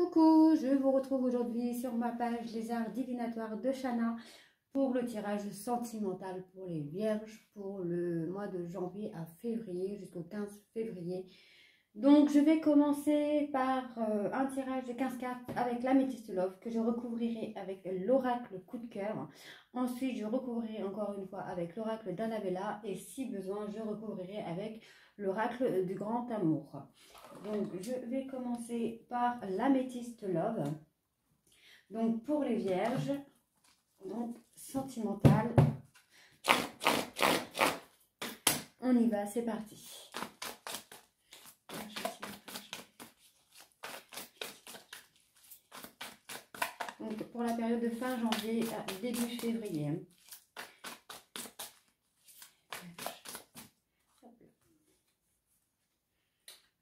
Coucou, je vous retrouve aujourd'hui sur ma page Les Arts Divinatoires de Shana pour le tirage sentimental pour les Vierges pour le mois de janvier à février jusqu'au 15 février. Donc je vais commencer par un tirage de 15 cartes avec l'améthyste love que je recouvrirai avec l'oracle coup de cœur. Ensuite je recouvrirai encore une fois avec l'oracle d'Annabella et si besoin je recouvrirai avec l'oracle du grand amour. Donc je vais commencer par l'améthyste love. Donc pour les vierges, donc sentimental. On y va, c'est parti. Donc pour la période de fin janvier à début février.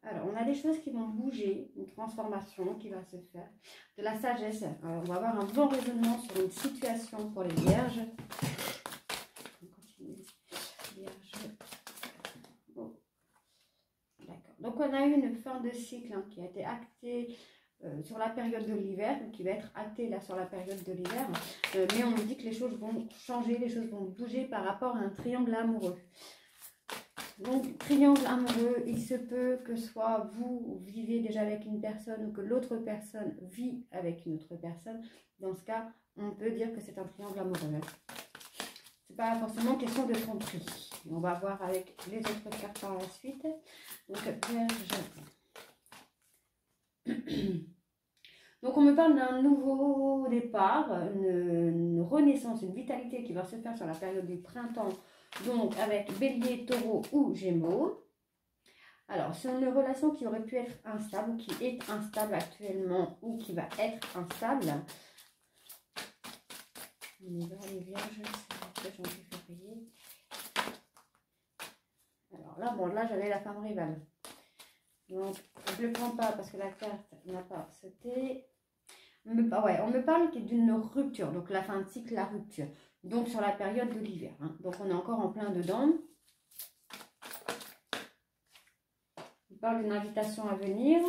Alors, on a des choses qui vont bouger, une transformation qui va se faire, de la sagesse. On va avoir un bon raisonnement sur une situation pour les vierges. On continue. Vierges. Bon. D'accord. Donc, on a eu une fin de cycle qui a été actée sur la période de l'hiver, qui va être actée là sur la période de l'hiver. Mais on nous dit que les choses vont changer, les choses vont bouger par rapport à un triangle amoureux. Donc, triangle amoureux, il se peut que soit vous vivez déjà avec une personne ou que l'autre personne vit avec une autre personne. Dans ce cas, on peut dire que c'est un triangle amoureux. C'est pas forcément question de tromperie. On va voir avec les autres cartes par la suite. Donc, Vierge. Donc, on me parle d'un nouveau départ, une renaissance, une vitalité qui va se faire sur la période du printemps. Donc, avec Bélier, Taureau ou Gémeaux. Alors, c'est une relation qui aurait pu être instable, qui est instable actuellement ou qui va être instable. On y va, les vierges, c'est janvier, février. Alors là, bon, là, j'avais la femme rivale. Donc, je ne le prends pas parce que la carte n'a pas sauté. On me parle d'une rupture, donc la fin de cycle, la rupture. Donc sur la période de l'hiver. Hein. Donc on est encore en plein dedans. On parle d'une invitation à venir.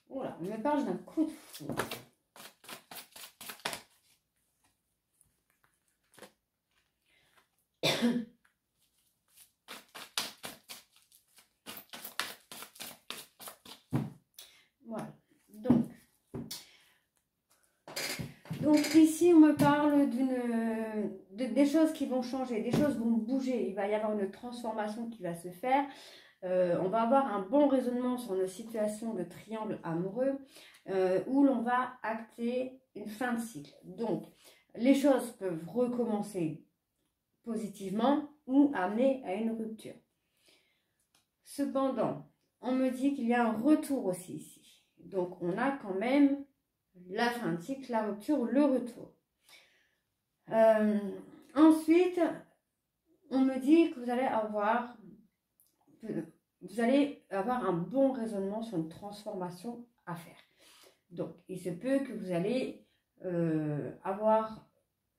Oula, on me parle d'un coup de foudre. Voilà. Donc ici, on me parle des choses qui vont changer, des choses vont bouger. Il va y avoir une transformation qui va se faire. On va avoir un bon raisonnement sur nos situations de triangle amoureux où l'on va acter une fin de cycle. Donc, les choses peuvent recommencer positivement ou amener à une rupture. Cependant, on me dit qu'il y a un retour aussi ici. Donc, on a quand même la fin de cycle, la rupture, le retour. Ensuite, on me dit que vous allez avoir un bon raisonnement sur une transformation à faire. Donc, il se peut que vous allez avoir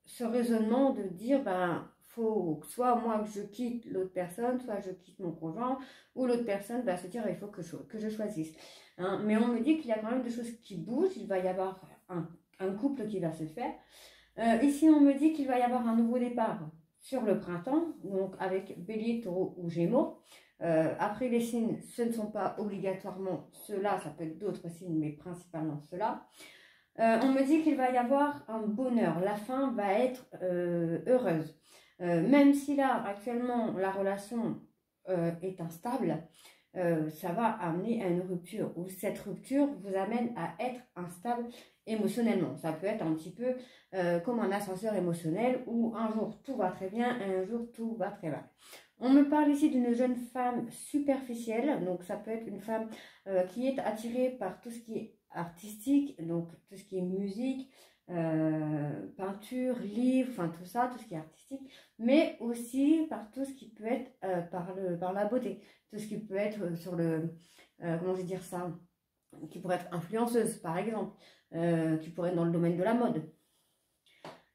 ce raisonnement de dire, faut que soit moi que je quitte l'autre personne, soit je quitte mon conjoint, ou l'autre personne va se dire, il faut que je choisisse. Hein, mais on me dit qu'il y a quand même des choses qui bougent, il va y avoir un couple qui va se faire. Ici, on me dit qu'il va y avoir un nouveau départ sur le printemps, donc avec Bélier, Taureau ou Gémeaux. Après, les signes, ce ne sont pas obligatoirement ceux-là, ça peut être d'autres signes, mais principalement ceux-là. On me dit qu'il va y avoir un bonheur, la fin va être heureuse. Même si là, actuellement, la relation est instable, ça va amener à une rupture, ou cette rupture vous amène à être instable émotionnellement. Ça peut être un petit peu comme un ascenseur émotionnel, où un jour tout va très bien, et un jour tout va très mal. On me parle ici d'une jeune femme superficielle, donc ça peut être une femme qui est attirée par tout ce qui est artistique, donc tout ce qui est musique, peinture, livre, enfin tout ça, tout ce qui est artistique, mais aussi par tout ce qui peut être par la beauté, tout ce qui peut être sur le, comment je vais dire ça, qui pourrait être influenceuse par exemple, qui pourrait être dans le domaine de la mode.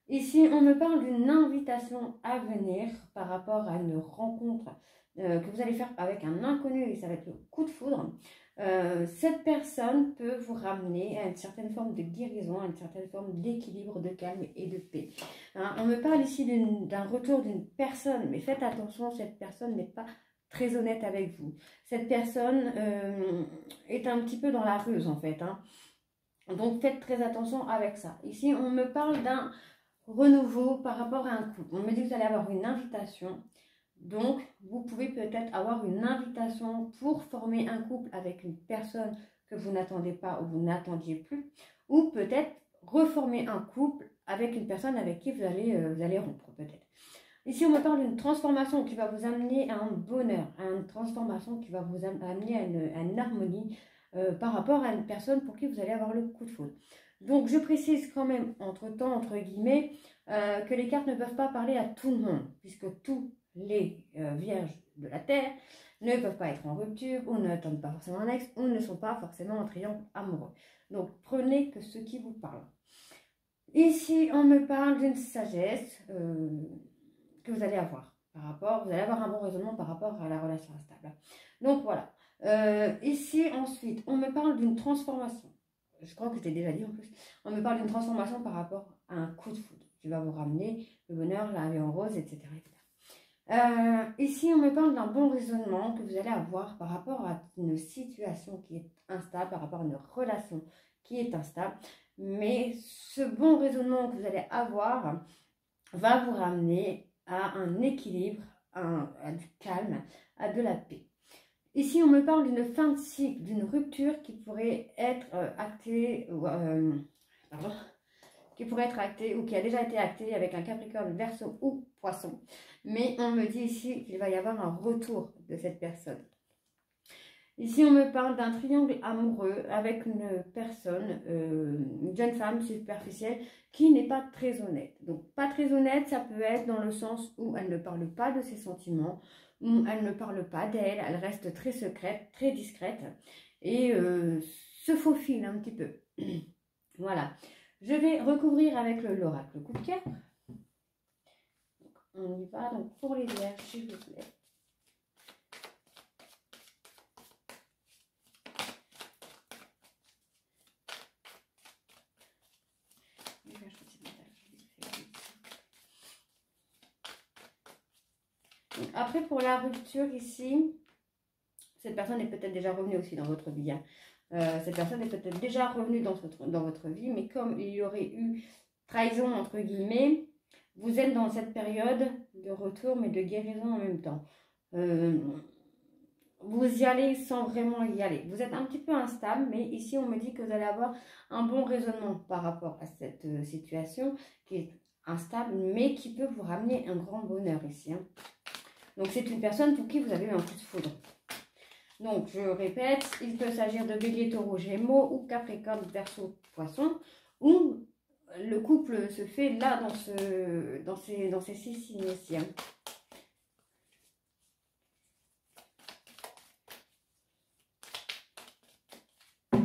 Ici, on me parle d'une invitation à venir par rapport à une rencontre que vous allez faire avec un inconnu et ça va être le coup de foudre, cette personne peut vous ramener à une certaine forme de guérison, à une certaine forme d'équilibre, de calme et de paix. Hein, on me parle ici d'un retour d'une personne, mais faites attention, cette personne n'est pas très honnête avec vous. Cette personne est un petit peu dans la ruse en fait. Hein. Donc faites très attention avec ça. Ici, on me parle d'un renouveau par rapport à un couple. On me dit que vous allez avoir une invitation. Donc, vous pouvez peut-être avoir une invitation pour former un couple avec une personne que vous n'attendez pas ou vous n'attendiez plus. Ou peut-être reformer un couple avec une personne avec qui vous allez rompre peut-être. Ici, on me parle d'une transformation qui va vous amener à un bonheur, à une transformation qui va vous amener à une harmonie par rapport à une personne pour qui vous allez avoir le coup de foudre. Donc, je précise quand même, entre-temps, entre guillemets, que les cartes ne peuvent pas parler à tout le monde, puisque tous les vierges de la Terre ne peuvent pas être en rupture, ou ne attendent pas forcément un ex, ou ne sont pas forcément en triangle amoureux. Donc, prenez que ce qui vous parle. Ici, on me parle d'une sagesse que vous allez avoir vous allez avoir un bon raisonnement par rapport à la relation instable. Donc voilà. Ici ensuite, on me parle d'une transformation. Je crois que je t'ai déjà dit en plus. On me parle d'une transformation par rapport à un coup de foudre qui va vous ramener le bonheur, la vie en rose, etc. Ici, on me parle d'un bon raisonnement que vous allez avoir par rapport à une situation qui est instable, par rapport à une relation qui est instable. Mais ce bon raisonnement que vous allez avoir va vous ramener à un équilibre, à du calme, à de la paix. Ici, on me parle d'une fin de cycle, d'une rupture qui pourrait être actée, qui pourrait être actée ou qui a déjà été actée avec un Capricorne, Verseau ou Poisson. Mais on me dit ici qu'il va y avoir un retour de cette personne. Ici, on me parle d'un triangle amoureux avec une personne, une jeune femme superficielle qui n'est pas très honnête. Donc, pas très honnête, ça peut être dans le sens où elle ne parle pas de ses sentiments, où elle ne parle pas d'elle, elle reste très secrète, très discrète et se faufile un petit peu. Voilà. Je vais recouvrir avec l'oracle coup de cœur. On y va. Donc, pour les vierges, s'il vous plaît. Donc, après, pour la rupture ici, cette personne est peut-être déjà revenue aussi dans votre vie. Hein. Cette personne est peut-être déjà revenue dans votre vie, mais comme il y aurait eu trahison, entre guillemets, vous êtes dans cette période de retour, mais de guérison en même temps. Vous y allez sans vraiment y aller. Vous êtes un petit peu instable, mais ici, on me dit que vous allez avoir un bon raisonnement par rapport à cette situation qui est instable, mais qui peut vous ramener un grand bonheur ici. Hein. Donc, c'est une personne pour qui vous avez eu un coup de foudre. Donc, je répète, il peut s'agir de Bélier, Taureau, Gémeaux ou Capricorne, Verseau, Poisson, ou le couple se fait là dans ces 6 signes ici. Hein. Alors,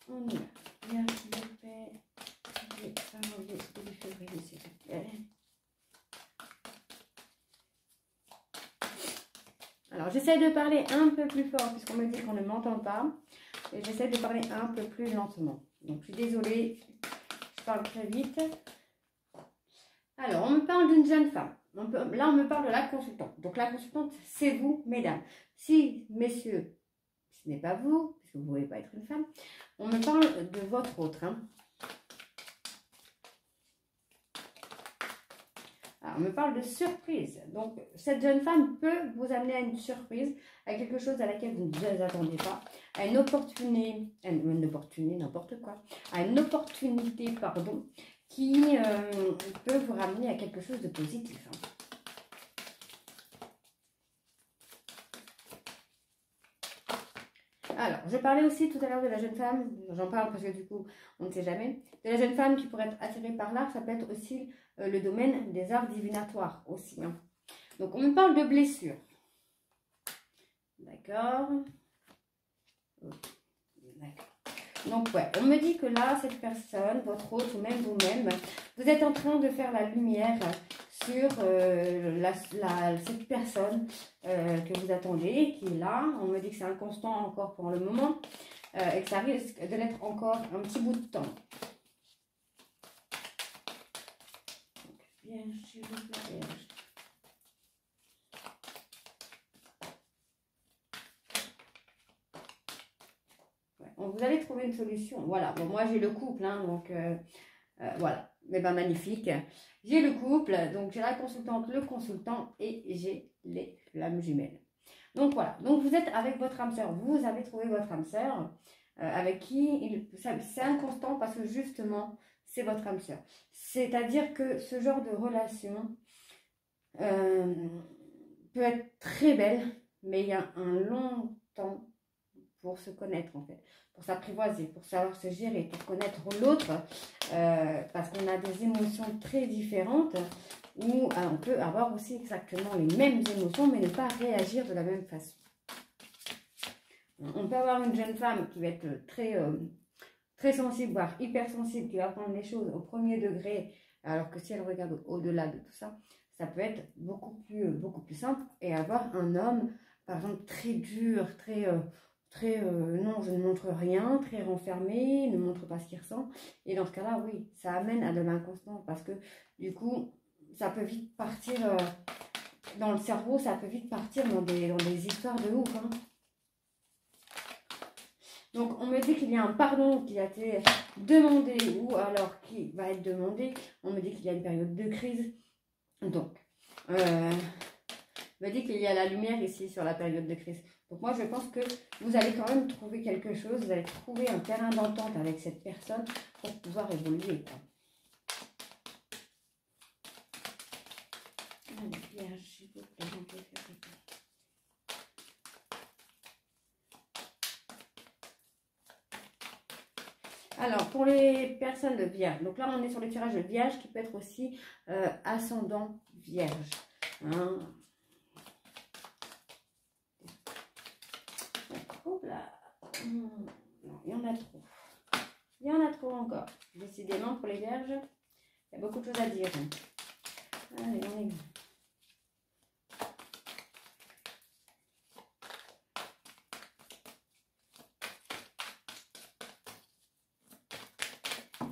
on y va. Vierge de paix, début février, s'il vous plaît. Alors, j'essaie de parler un peu plus fort puisqu'on me dit qu'on ne m'entend pas. Et j'essaie de parler un peu plus lentement. Donc, je suis désolée, je parle très vite. Alors, on me parle d'une jeune femme. Là, on me parle de la consultante. Donc, la consultante, c'est vous, mesdames. Si, messieurs, ce n'est pas vous, puisque vous ne pouvez pas être une femme, on me parle de votre autre. Hein. Alors, on me parle de surprise. Donc, cette jeune femme peut vous amener à une surprise, à quelque chose à laquelle vous ne vous attendez pas, à une opportunité, n'importe quoi, à une opportunité, pardon, qui peut vous ramener à quelque chose de positif. Hein. Alors, je parlais aussi tout à l'heure de la jeune femme, j'en parle parce que du coup, on ne sait jamais, de la jeune femme qui pourrait être attirée par l'art, ça peut être aussi le domaine des arts divinatoires aussi. Hein. Donc, on me parle de blessures. D'accord. D'accord. Donc, ouais, on me dit que là, cette personne, votre hôte ou même vous-même, vous êtes en train de faire la lumière sur cette personne que vous attendez, qui est là. On me dit que c'est inconstant encore pour le moment et que ça risque de l'être encore un petit bout de temps. Vierge, s'il vous plaît, Vierge. Vous allez trouver une solution. Voilà, bon, moi j'ai le couple, hein, donc voilà, mais ben magnifique. J'ai le couple, donc j'ai la consultante, le consultant et j'ai les flammes jumelles. Donc voilà, donc vous êtes avec votre âme sœur, vous avez trouvé votre âme sœur avec qui c'est inconstant parce que justement c'est votre âme sœur. C'est-à-dire que ce genre de relation peut être très belle, mais il y a un long temps pour se connaître en fait, pour s'apprivoiser, pour savoir se gérer, pour connaître l'autre, parce qu'on a des émotions très différentes où on peut avoir aussi exactement les mêmes émotions mais ne pas réagir de la même façon. On peut avoir une jeune femme qui va être très sensible, voire hypersensible, qui va prendre les choses au premier degré, alors que si elle regarde au-delà de tout ça, ça peut être beaucoup plus simple, et avoir un homme, par exemple, très dur, non, je ne montre rien, très renfermé, ne montre pas ce qu'il ressent. Et dans ce cas-là, oui, ça amène à de l'inconstant parce que du coup, ça peut vite partir dans le cerveau, ça peut vite partir dans des histoires de ouf. Hein. Donc, on me dit qu'il y a un pardon qui a été demandé ou alors qui va être demandé. On me dit qu'il y a une période de crise. Donc, on me dit qu'il y a la lumière ici sur la période de crise. Donc moi, je pense que vous allez quand même trouver quelque chose, vous allez trouver un terrain d'entente avec cette personne pour pouvoir évoluer. Quoi. Alors, pour les personnes de Vierge, donc là, on est sur le tirage de Vierge qui peut être aussi ascendant Vierge. Hein. Là. Non, il y en a trop. Il y en a trop encore. Décidément, pour les Vierges, il y a beaucoup de choses à dire. Allez, on y va.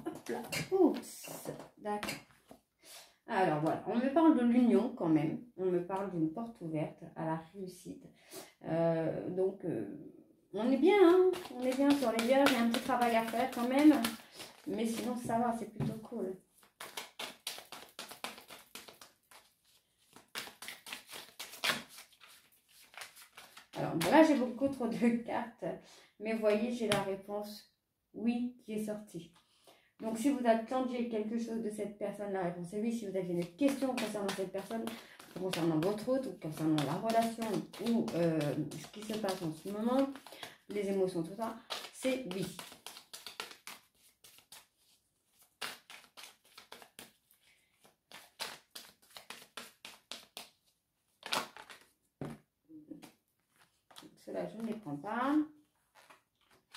Hop là. Oups. D'accord. Alors voilà, on me parle de l'union quand même. On me parle d'une porte ouverte à la réussite. On est bien, hein, on est bien sur les Vierges, il y a un petit travail à faire quand même, mais sinon ça va, c'est plutôt cool. Alors là j'ai beaucoup trop de cartes, mais vous voyez j'ai la réponse oui qui est sortie. Donc si vous attendiez quelque chose de cette personne, la réponse est oui. Si vous aviez une question concernant cette personne, concernant votre autre, ou concernant la relation, ou ce qui se passe en ce moment, les émotions, tout ça, c'est oui. Ceux-là, je ne les prends pas.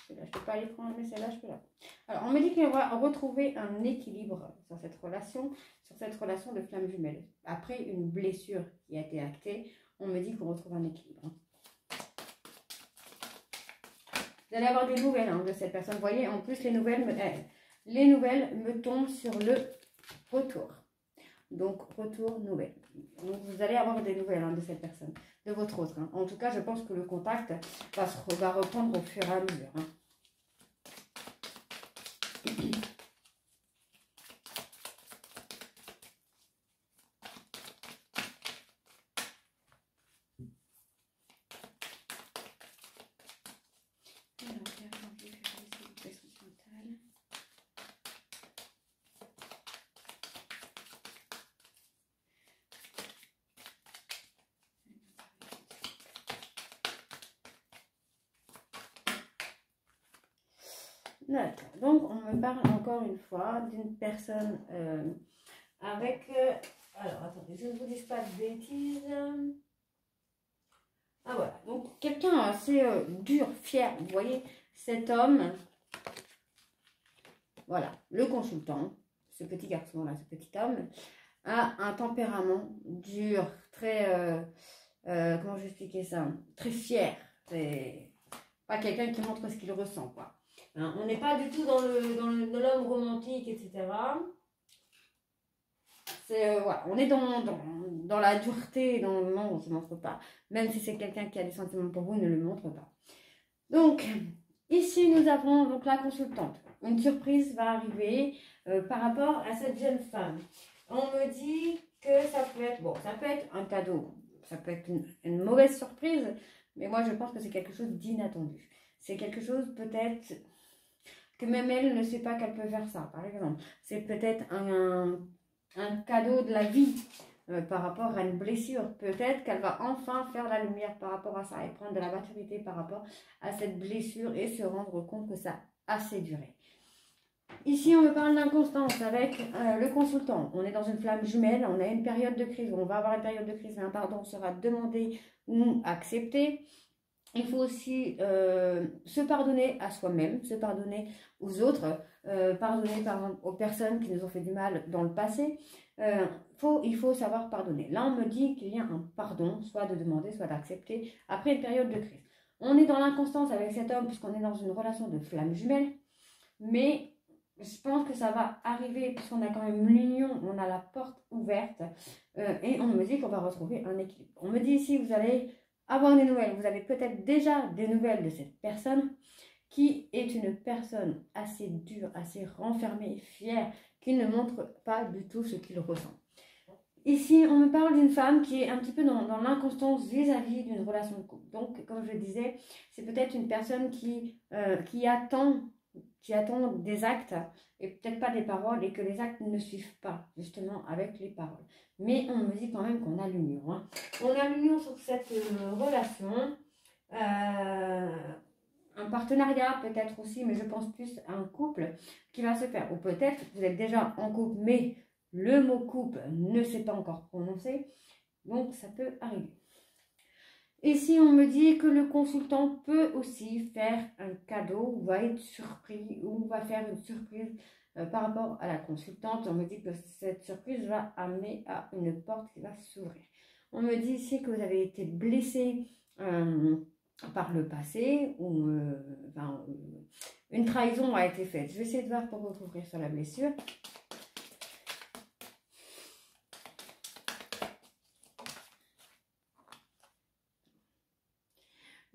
Ceux-là, je ne peux pas les prendre, mais celle-là, je peux la prendre. Alors, on me dit qu'on va retrouver un équilibre sur cette relation de flamme jumelle. Après une blessure qui a été actée, on me dit qu'on retrouve un équilibre. Vous allez avoir des nouvelles hein, de cette personne. Vous voyez, en plus, les nouvelles me tombent sur le retour. Donc, retour, nouvelle. Donc, vous allez avoir des nouvelles hein, de cette personne, de votre autre. Hein. En tout cas, je pense que le contact va reprendre au fur et à mesure. Hein. D'accord. Donc, on me parle encore une fois d'une personne avec... alors, attendez, je ne vous dis pas de bêtises. Ah, voilà. Donc, quelqu'un assez dur, fier. Vous voyez, cet homme... Voilà, le consultant, ce petit garçon-là, ce petit homme, a un tempérament dur, très, comment j'expliquais ça, très fier. C'est pas quelqu'un qui montre ce qu'il ressent, quoi. Hein, on n'est pas du tout dans l'homme romantique, etc. Voilà, on est dans la dureté, non, on ne se montre pas. Même si c'est quelqu'un qui a des sentiments pour vous, ne le montre pas. Donc, ici, nous avons donc la consultante. Une surprise va arriver par rapport à cette jeune femme. On me dit que ça peut être, bon, ça peut être un cadeau, ça peut être une mauvaise surprise, mais moi, je pense que c'est quelque chose d'inattendu. C'est quelque chose peut-être que même elle ne sait pas qu'elle peut faire ça, par exemple. C'est peut-être un cadeau de la vie par rapport à une blessure. Peut-être qu'elle va enfin faire la lumière par rapport à ça et prendre de la maturité par rapport à cette blessure et se rendre compte que ça a assez duré. Ici, on me parle d'inconstance avec le consultant. On est dans une flamme jumelle, on a une période de crise, on va avoir une période de crise, mais un pardon sera demandé ou accepté. Il faut aussi se pardonner à soi-même, se pardonner aux autres, pardonner par exemple aux personnes qui nous ont fait du mal dans le passé. Il faut savoir pardonner. Là, on me dit qu'il y a un pardon, soit de demander, soit d'accepter, après une période de crise. On est dans l'inconstance avec cet homme puisqu'on est dans une relation de flamme jumelle, mais je pense que ça va arriver puisqu'on a quand même l'union, on a la porte ouverte et on me dit qu'on va retrouver un équilibre. On me dit ici, vous allez avoir des nouvelles. Vous avez peut-être déjà des nouvelles de cette personne qui est une personne assez dure, assez renfermée, fière, qui ne montre pas du tout ce qu'il ressent. Ici, on me parle d'une femme qui est un petit peu dans l'inconstance vis-à-vis d'une relation de couple. Donc, comme je le disais, c'est peut-être une personne qui attend des actes et peut-être pas des paroles et que les actes ne suivent pas justement avec les paroles. Mais on me dit quand même qu'on a l'union. Hein. On a l'union sur cette relation. Un partenariat peut-être aussi, mais je pense plus à un couple qui va se faire. Ou peut-être vous êtes déjà en couple, mais le mot couple ne s'est pas encore prononcé. Donc ça peut arriver. Ici, on me dit que le consultant peut aussi faire un cadeau, ou va être surpris, ou va faire une surprise par rapport à la consultante. On me dit que cette surprise va amener à une porte qui va s'ouvrir. On me dit ici que vous avez été blessé par le passé, ou une trahison a été faite. Je vais essayer de voir pour vous ouvrir sur la blessure.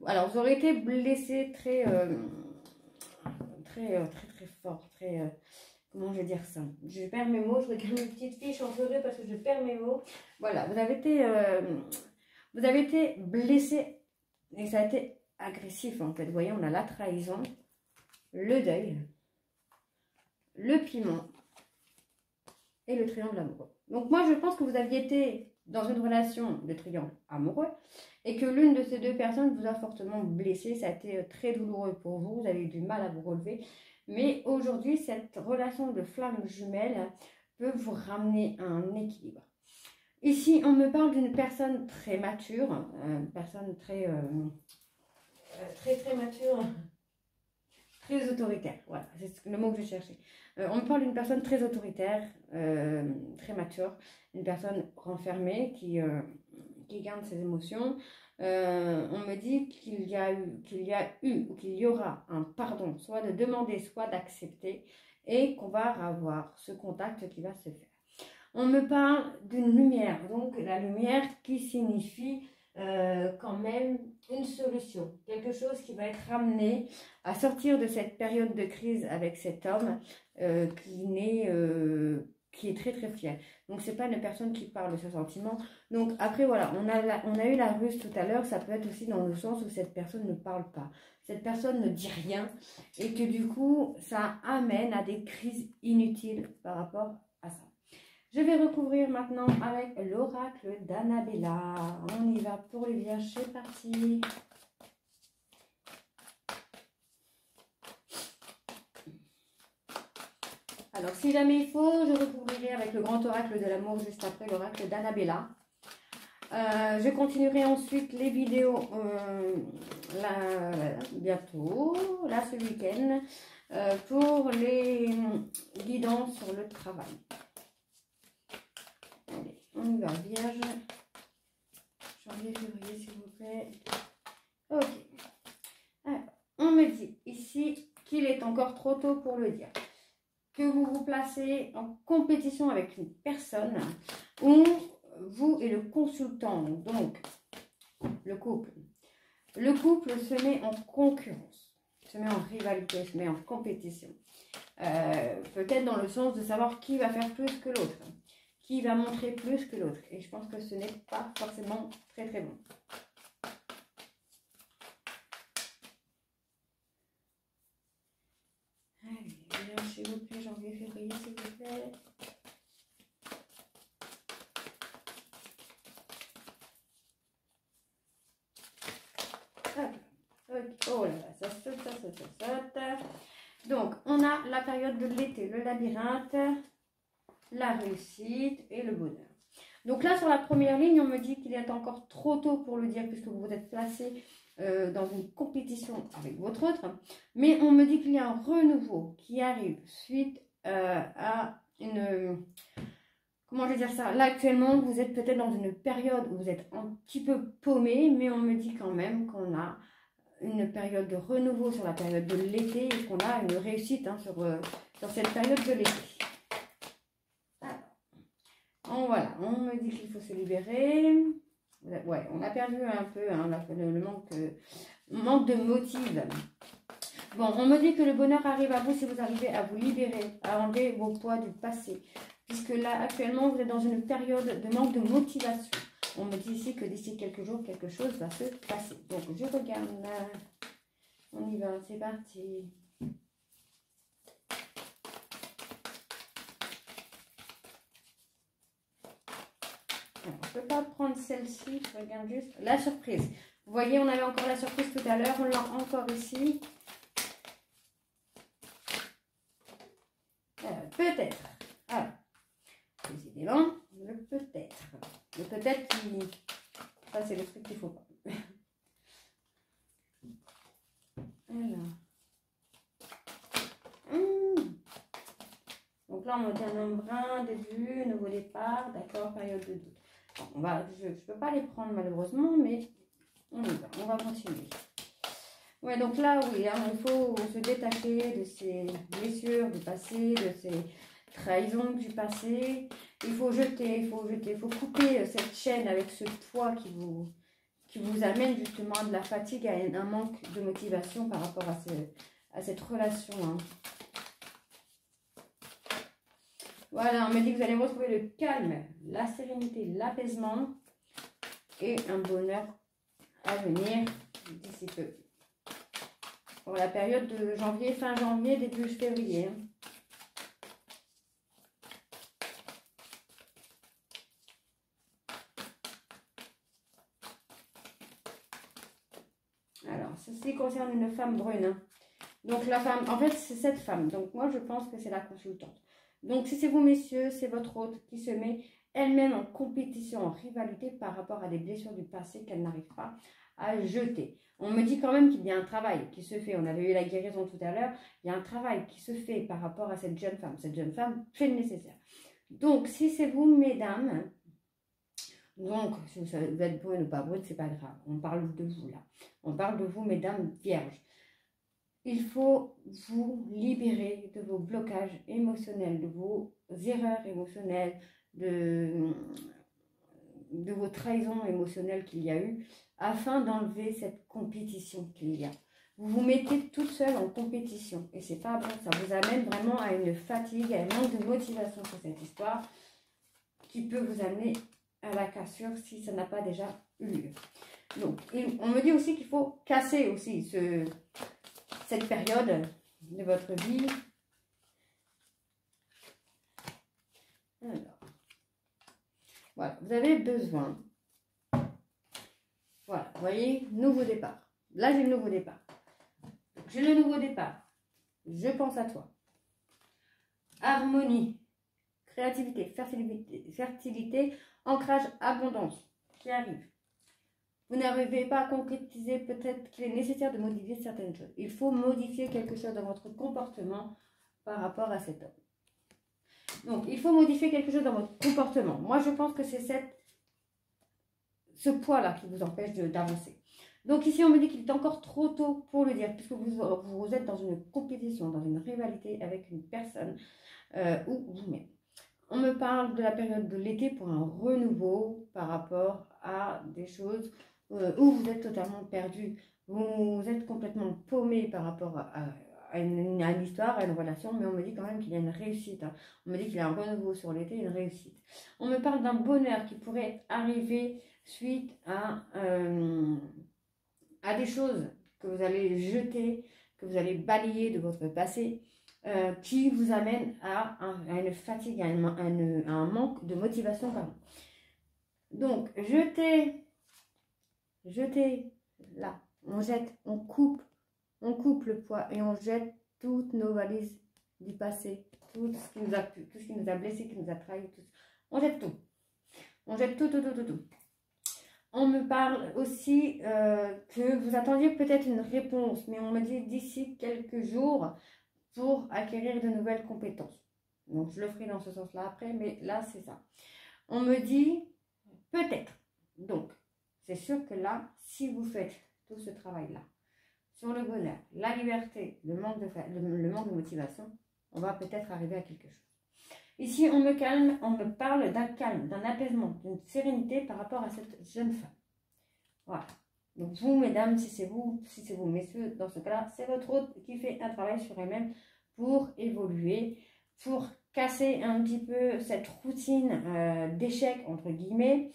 Alors, vous aurez été blessé très fort, comment je vais dire ça? Je perds mes mots, je regarde mes petites fiches en feuille parce que je perds mes mots. Voilà, vous avez été blessé et ça a été agressif en fait. Vous voyez, on a la trahison, le deuil, le piment et le triangle amoureux. Donc moi, je pense que vous aviez été dans une relation de triangle amoureux et que l'une de ces deux personnes vous a fortement blessé. Ça a été très douloureux pour vous, vous avez eu du mal à vous relever. Mais aujourd'hui, cette relation de flamme jumelle peut vous ramener à un équilibre. Ici, on me parle d'une personne très mature, une personne très mature, très autoritaire. Voilà, c'est le mot que je cherchais. On me parle d'une personne très autoritaire, très mature, une personne renfermée qui garde ses émotions. On me dit qu'il y a eu ou qu'il y aura un pardon, soit de demander, soit d'accepter, et qu'on va avoir ce contact qui va se faire. On me parle d'une lumière, donc la lumière qui signifie quand même une solution, quelque chose qui va être amené à sortir de cette période de crise avec cet homme qui est très très fier. Donc c'est pas une personne qui parle de ses sentiments. Donc après voilà, on a eu la ruse tout à l'heure, ça peut être aussi dans le sens où cette personne ne parle pas. Cette personne ne dit rien et que du coup ça amène à des crises inutiles par rapport à ça. Je vais recouvrir maintenant avec l'oracle d'Annabella. On y va pour les vierges, c'est parti. Alors, si jamais il faut, je recouvrirai avec le grand oracle de l'amour juste après l'oracle d'Annabella. Je continuerai ensuite les vidéos bientôt, là ce week-end, pour les guidances sur le travail. on y va, Vierge. Janvier, février, s'il vous plaît. Ok. Alors, on me dit ici qu'il est encore trop tôt pour le dire. Que vous vous placez en compétition avec une personne ou vous et le consultant, donc le couple. Le couple se met en concurrence, se met en rivalité, se met en compétition. Peut-être dans le sens de savoir qui va faire plus que l'autre, qui va montrer plus que l'autre. Et je pense que ce n'est pas forcément très très bon. Allez, s'il vous plaît, janvier, février, s'il vous plaît. Oh là là, ça saute, ça saute, ça saute. Donc, on a la période de l'été, le labyrinthe, la réussite et le bonheur. Donc là, sur la première ligne, on me dit qu'il est encore trop tôt pour le dire puisque vous vous êtes placé dans une compétition avec votre autre. Mais on me dit qu'il y a un renouveau qui arrive suite à une... Comment je vais dire ça? Là, actuellement, vous êtes peut-être dans une période où vous êtes un petit peu paumé, mais on me dit quand même qu'on a une période de renouveau sur la période de l'été et qu'on a une réussite sur cette période de l'été. Voilà, on me dit qu'il faut se libérer. Ouais, on a perdu un peu hein, le manque de motive. Bon, on me dit que le bonheur arrive à vous si vous arrivez à vous libérer, à enlever vos poids du passé. Puisque là, actuellement, vous êtes dans une période de manque de motivation. On me dit ici que d'ici quelques jours, quelque chose va se passer. Donc, je regarde là. On y va, c'est parti. Alors, on ne peut pas prendre celle-ci. Je regarde juste la surprise. Vous voyez, on avait encore la surprise tout à l'heure. On l'a encore ici. Peut-être. Alors, décidément, le peut-être. Le peut-être qui... Ça, c'est le truc qu'il ne faut pas. Alors. Donc là, on me dit un embrun, début, nouveau départ, d'accord, période de doute. Bon, je ne peux pas les prendre malheureusement, mais on y va, on va continuer. Ouais, donc là, oui, hein, il faut se détacher de ces blessures du passé, de ces trahisons du passé. Il faut jeter, il faut couper cette chaîne avec ce poids qui vous amène justement à de la fatigue, à un manque de motivation par rapport à cette relation. Hein. Voilà, on me dit que vous allez retrouver le calme, la sérénité, l'apaisement et un bonheur à venir d'ici peu. Pour la période de janvier, fin janvier, début février. Alors, ceci concerne une femme brune. Donc la femme, en fait, c'est cette femme. Donc moi, je pense que c'est la consultante. Donc si c'est vous, messieurs, c'est votre hôte qui se met elle-même en compétition, en rivalité par rapport à des blessures du passé qu'elle n'arrive pas à jeter. On me dit quand même qu'il y a un travail qui se fait. On avait eu la guérison tout à l'heure. Il y a un travail qui se fait par rapport à cette jeune femme. Cette jeune femme fait le nécessaire. Donc si c'est vous, mesdames, donc si vous êtes brune ou pas brune, c'est pas grave. On parle de vous là. On parle de vous, mesdames vierges. Il faut vous libérer de vos blocages émotionnels, de vos erreurs émotionnelles, de vos trahisons émotionnelles qu'il y a eu, afin d'enlever cette compétition qu'il y a. Vous vous mettez toute seule en compétition et c'est pas bon, ça vous amène vraiment à une fatigue, à un manque de motivation sur cette histoire qui peut vous amener à la cassure si ça n'a pas déjà eu lieu. Donc, on me dit aussi qu'il faut casser aussi cette période de votre vie. Alors, voilà, vous avez besoin. Voilà, vous voyez, nouveau départ. Là, j'ai le nouveau départ. J'ai le nouveau départ. Je pense à toi. Harmonie, créativité, fertilité, ancrage, abondance qui arrive. Vous n'arrivez pas à concrétiser, peut-être qu'il est nécessaire de modifier certaines choses. Il faut modifier quelque chose dans votre comportement par rapport à cet homme. Donc, il faut modifier quelque chose dans votre comportement. Moi, je pense que c'est ce poids-là qui vous empêche d'avancer. Donc ici, on me dit qu'il est encore trop tôt pour le dire, puisque vous êtes dans une compétition, dans une rivalité avec une personne ou vous-même. On me parle de la période de l'été pour un renouveau par rapport à des choses où vous êtes totalement perdu. Vous êtes complètement paumé par rapport à une histoire, à une relation, mais on me dit quand même qu'il y a une réussite. Hein. On me dit qu'il y a un renouveau sur l'été, une réussite. On me parle d'un bonheur qui pourrait arriver suite à des choses que vous allez jeter, que vous allez balayer de votre passé, qui vous amène à une fatigue, à un manque de motivation. Pardon. Donc, jetez, là, on jette, on coupe le poids et on jette toutes nos valises du passé, tout ce qui nous a plu, tout ce qui nous a blessé, qui nous a trahi, on jette tout. On jette tout. On me parle aussi que vous attendiez peut-être une réponse, mais on me dit d'ici quelques jours pour acquérir de nouvelles compétences. Donc, je le ferai dans ce sens-là après, mais là, c'est ça. On me dit peut-être. Donc, c'est sûr que là, si vous faites tout ce travail-là, sur le bonheur, la liberté, le manque de motivation, on va peut-être arriver à quelque chose. Ici, on me parle d'un calme, d'un apaisement, d'une sérénité par rapport à cette jeune femme. Voilà. Donc vous, mesdames, si c'est vous, messieurs, dans ce cas-là, c'est votre hôte qui fait un travail sur elle-même pour évoluer, pour casser un petit peu cette routine d'échec, entre guillemets,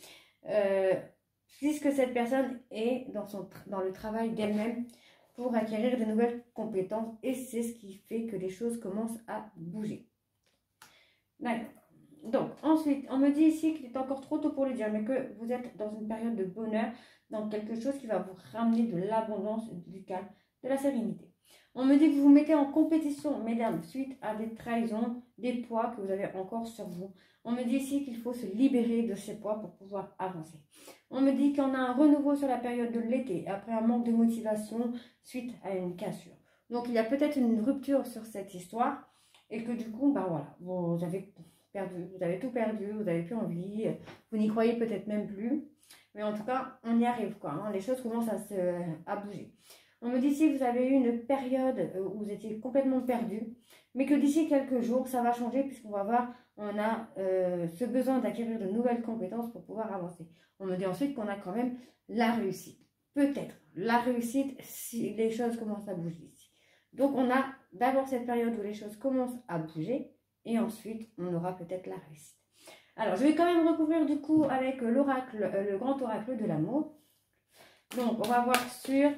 puisque cette personne est dans le travail d'elle-même pour acquérir de nouvelles compétences et c'est ce qui fait que les choses commencent à bouger. D'accord. Donc, ensuite, on me dit ici qu'il est encore trop tôt pour le dire, mais que vous êtes dans une période de bonheur, dans quelque chose qui va vous ramener de l'abondance, du calme, de la sérénité. On me dit que vous vous mettez en compétition, mesdames, suite à des trahisons, des poids que vous avez encore sur vous. On me dit ici qu'il faut se libérer de ces poids pour pouvoir avancer. On me dit qu'on a un renouveau sur la période de l'été, après un manque de motivation suite à une cassure. Donc, il y a peut-être une rupture sur cette histoire et que du coup, ben voilà, vous avez tout perdu, vous n'avez plus envie, vous n'y croyez peut-être même plus. Mais en tout cas, on y arrive, quoi. Hein, les choses commencent à bouger. On me dit ici que vous avez eu une période où vous étiez complètement perdu, mais que d'ici quelques jours, ça va changer puisqu'on va voir, on a ce besoin d'acquérir de nouvelles compétences pour pouvoir avancer. On me dit ensuite qu'on a quand même la réussite. Peut-être la réussite si les choses commencent à bouger ici. Donc, on a d'abord cette période où les choses commencent à bouger et ensuite, on aura peut-être la réussite. Alors, je vais quand même recouvrir du coup avec l'oracle, le grand oracle de l'amour. Donc, on va voir sur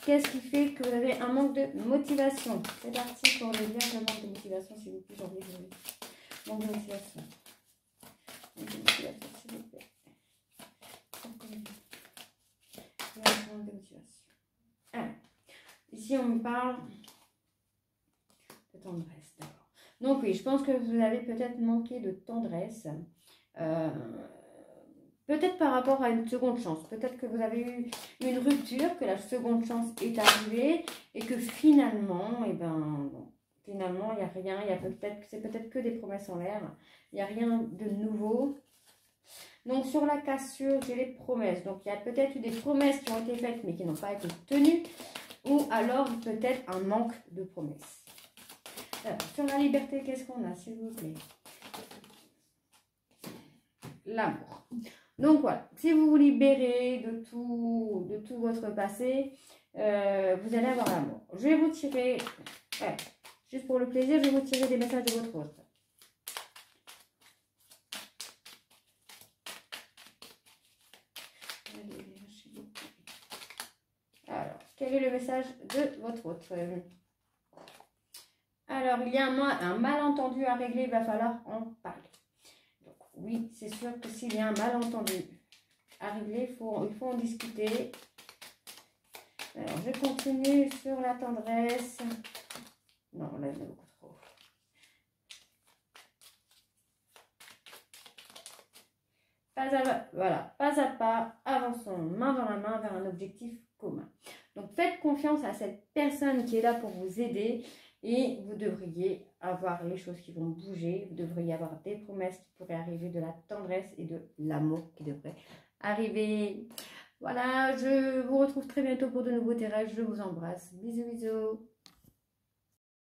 qu'est-ce qui fait que vous avez un manque de motivation. C'est parti pour le dire, le manque de motivation, s'il vous plaît. J'ai envie de manque de motivation. Manque de motivation, s'il vous plaît. Manque de motivation. Alors, ici, on me parle de tendresse, d'accord. Donc oui, je pense que vous avez peut-être manqué de tendresse. Peut-être par rapport à une seconde chance. Peut-être que vous avez eu une rupture, que la seconde chance est arrivée et que finalement, eh ben, finalement, il n'y a rien. C'est peut-être que des promesses en l'air. Il n'y a rien de nouveau. Donc sur la cassure, j'ai les promesses. Donc il y a peut-être eu des promesses qui ont été faites mais qui n'ont pas été tenues. Ou alors peut-être un manque de promesses. Alors, sur la liberté, qu'est-ce qu'on a, s'il vous plaît? L'amour. Donc voilà, si vous vous libérez de tout votre passé, vous allez avoir l'amour. Je vais vous tirer, juste pour le plaisir, je vais vous tirer des messages de votre hôte. Alors, quel est le message de votre hôte? Alors, il y a un malentendu à régler, il va falloir en parler. Donc, oui, c'est sûr que s'il y a un malentendu à régler, il faut en discuter. Alors, je continue sur la tendresse. Non, là, il y en a beaucoup trop. Pas à pas, avançons main dans la main vers un objectif commun. Donc, faites confiance à cette personne qui est là pour vous aider. Et vous devriez avoir les choses qui vont bouger, vous devriez avoir des promesses qui pourraient arriver, de la tendresse et de l'amour qui devrait arriver. Voilà, je vous retrouve très bientôt pour de nouveaux tirages. Je vous embrasse. Bisous, bisous.